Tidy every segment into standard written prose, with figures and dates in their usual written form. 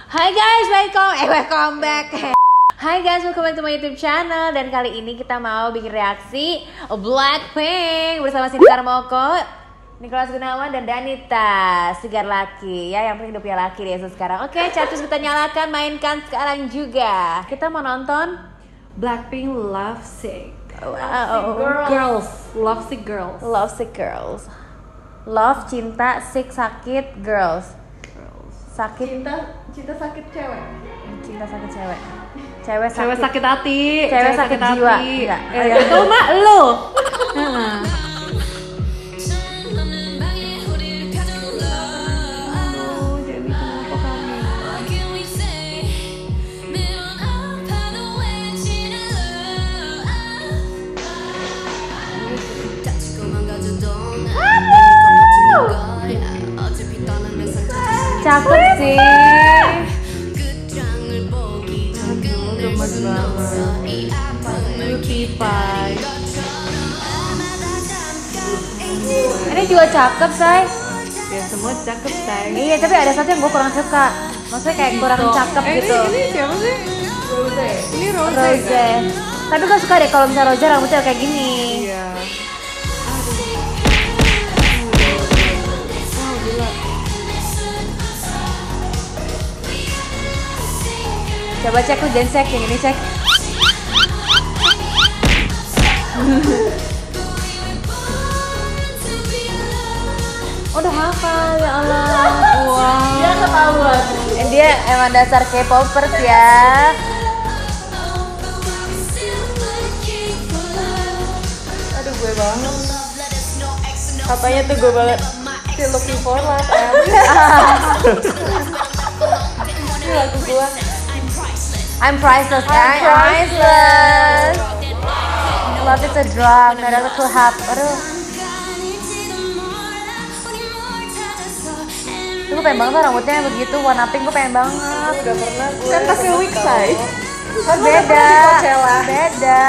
Hai guys, welcome back. Hai guys, welcome back to my YouTube channel. Dan kali ini kita mau bikin reaksi Blackpink bersama Sinta Moko, Nicholas Gunawan dan Danita Segar Laki. Ya, yang penting hidupnya laki deh sekarang. Oke, catus kita nyalakan, mainkan sekarang juga. Kita mau nonton Blackpink Love Sick. Wow. Lovesick Girls. Lovesick Girls. Love, cinta, sick, sakit, girls. Sakit. Cinta sakit cewek. Cinta sakit cewek. Cewek sakit. Cewek sakit hati. Cewek sakit jiwa. Enggak. Itu mah lu. Cakep sih. Gemes banget. Cutie pie. Ini juga cakep, say. Ya semua cakep say. Iya, tapi ada satu yang gue kurang suka. Maksudnya kayak kurang cakep gitu. Ini siapa sih? Rose. Ini Rose. Rose. Tapi gue suka deh kalau misalnya Rose rambutnya kayak gini. Iya. Coba cek lu, jangan cek yang ini, cek. Udah hafal, ya Allah. Wow. Dia ketahuan. Dia emang dasar K-popers ya. Aduh gue banget. Katanya tuh gue banget. Still looking for love. Ini lagu gue. I'm priceless, guys. Priceless. Love is a drug, not a cool hap. Aduh. Gue pengen banget rambutnya yang begitu, warna pink gue pengen banget. Udah pernah gue. Kan pakai wig, say. Kan Beda. Beda. Beda.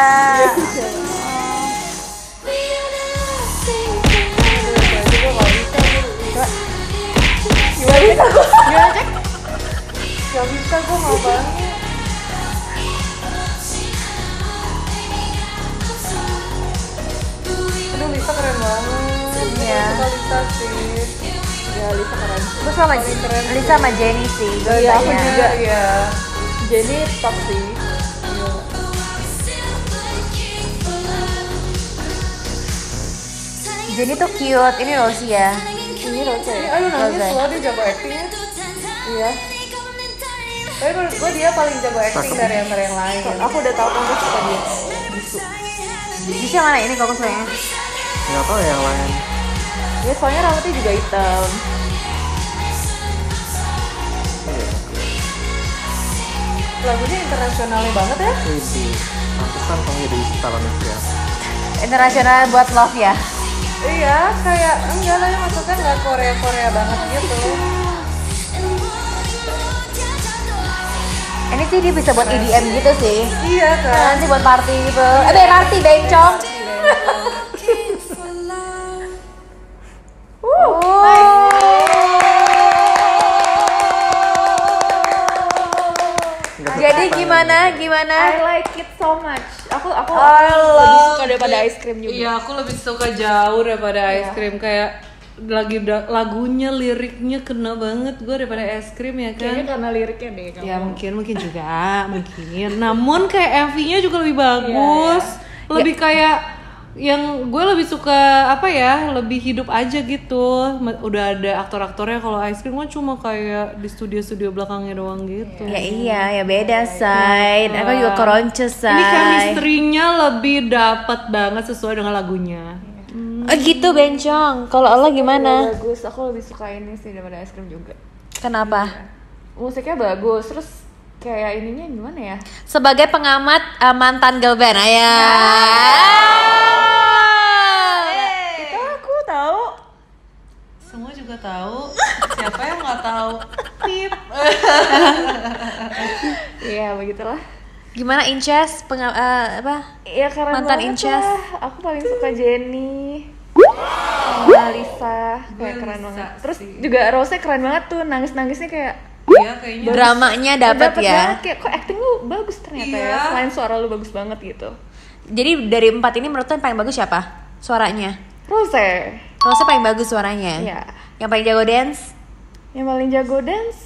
Gimana bisa gue? Gimana cek? Gak bisa, gue mau banget. Aduh Lisa keren banget. Iya. Suka Lisa sih. Ya Lisa keren. Gue sama Lisa sama Jenny sih. Iya aku juga ya. Jenny top sih. Jenny tuh cute. Ini Rosie ya. Ini Rose. Aduh nangis Rose. loh, dia jago actingnya. Iya. Tapi menurut gue dia paling jago acting dari yang lain. Aku udah tahu kan gue suka dia. Bisu. Bisa mana ini kok sayang? Nggak tahu ya yang lain. Ya soalnya rambutnya juga hitam. Lagunya internasionalnya banget ya. Widih, pantesan kamu jadi Indonesia. Internasional buat love ya. Iya, kayak enggak lah, maksudnya nggak Korea banget gitu. Ini sih dia bisa buat EDM gitu sih. Iya kan. Nanti buat party gitu. Party bencong. Jadi gimana? I like it so much. Aku I lebih suka daripada ice cream juga. Iya, aku lebih suka jauh daripada ice cream. Kayak lagunya, liriknya kena banget gue daripada es krim ya kan. Kayaknya karena liriknya deh kamu. Ya mungkin juga, mungkin. Namun kayak MV-nya juga lebih bagus. Lebih kayak yang gue lebih suka apa ya, lebih hidup aja gitu. Udah ada aktor-aktornya. Kalau ice cream kan cuma kayak di studio-studio belakangnya doang gitu. Ya iya, ya beda say. Aku juga keronce say. Ini chemistry-nya lebih dapat banget sesuai dengan lagunya. Gitu bencong. Kalau Allah gimana? Bagus, aku lebih suka ini sih daripada es krim juga. Kenapa? Musiknya bagus, terus kayak ininya gimana ya? Sebagai pengamat mantan girl band ya. Itu aku tahu. Semua juga tahu. Siapa yang nggak tahu? Tip. Iya, begitulah. Gimana Inces apa? Iya karena Mantan banget Inces. lah. Aku paling suka Jenny. sama Lisa kayak keren banget. Terus juga Rose keren banget tuh, nangis-nangisnya kayak ya kayaknya. Dramanya dapet ya. banget, kayak kok acting lu bagus ternyata Iya. ya. Selain suara lu bagus banget gitu. Jadi dari 4 ini menurut lo yang paling bagus siapa? Suaranya. Rose. Rose paling bagus suaranya. Iya. Yang paling jago dance? Yang paling jago dance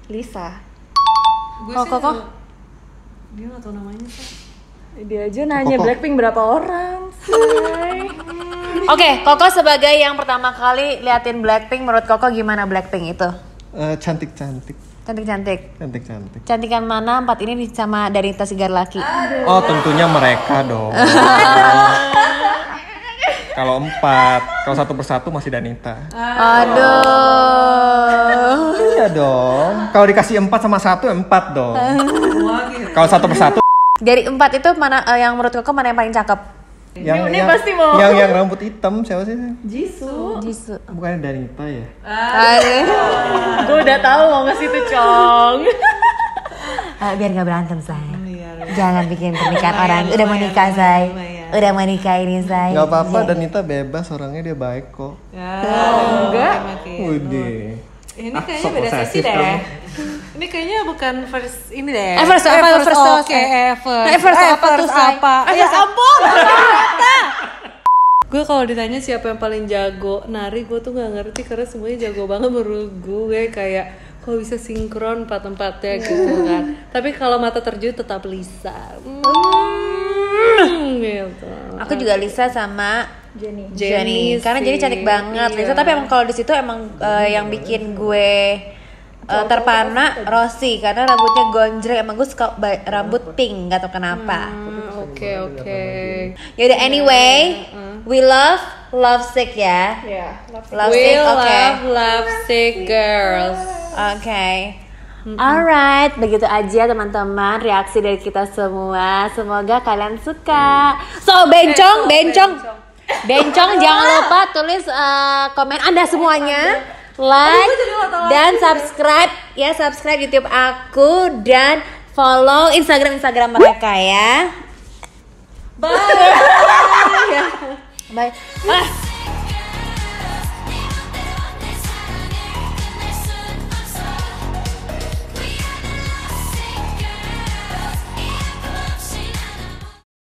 Lisa. Gue Oh, sih Koko? dia nggak tahu namanya sih. Dia aja nanya Koko. Blackpink berapa orang, say. Oke, Koko sebagai yang pertama kali liatin Blackpink, menurut Koko gimana Blackpink itu? Cantik-cantik. Cantik-cantik. Cantik-cantik. Cantikan mana 4 ini sama Danita Sigarlaki? Oh, tentunya mereka dong. Kalau 4, kalau satu persatu masih Danita. Aduh. Iya dong. Kalau dikasih 4 sama 1, 4 dong. Wah gitu. Kalau satu persatu Dari 4 itu mana yang menurut Koko mana yang paling cakep? Ini pasti mau. yang rambut hitam siapa sih? Jisoo. Jisoo. Bukannya Danita ya? Aduh. Gue udah tahu mau ngasih tuh Cong. Biar gak berantem, say. Iya. Jangan bikin pernikahan Lumayan, orang. Udah mau lumayan, nikah, say. lumayan. Udah mau nikah ini, say. Gak apa-apa, Iya. Danita bebas, orangnya dia baik kok. Ya, enggak. makin. Udah. Ini Ah, kayaknya sok beda sesi posesif deh. kamu. Ini kayaknya bukan first ini deh. First apa? First oke, first. First apa tuh, Say? apa? Ya ampun. Gue kalau ditanya siapa yang paling jago nari, gue tuh nggak ngerti karena semuanya jago banget menurut gue. Kayak kok bisa sinkron empat-empatnya gitu kan. Tapi kalau mata terjun tetap Lisa. Gitu. Aku juga Lisa sama Jenny. Jenny. Karena Jenny cantik banget. Iya. Lisa tapi emang kalau di situ emang yang bikin gue terpana Rossi karena rambutnya gonjreng. Emang gue suka rambut pink, gak tau kenapa. Oke. Yaudah anyway, we love Lovesick ya. Ya, Lovesick, We oke. love sick girls. Oke. Alright, begitu aja teman-teman reaksi dari kita semua. Semoga kalian suka. So bencong. Bencong jangan lupa tulis komen Anda semuanya, like dan subscribe ya, subscribe YouTube aku dan follow Instagram mereka ya. Bye. Bye.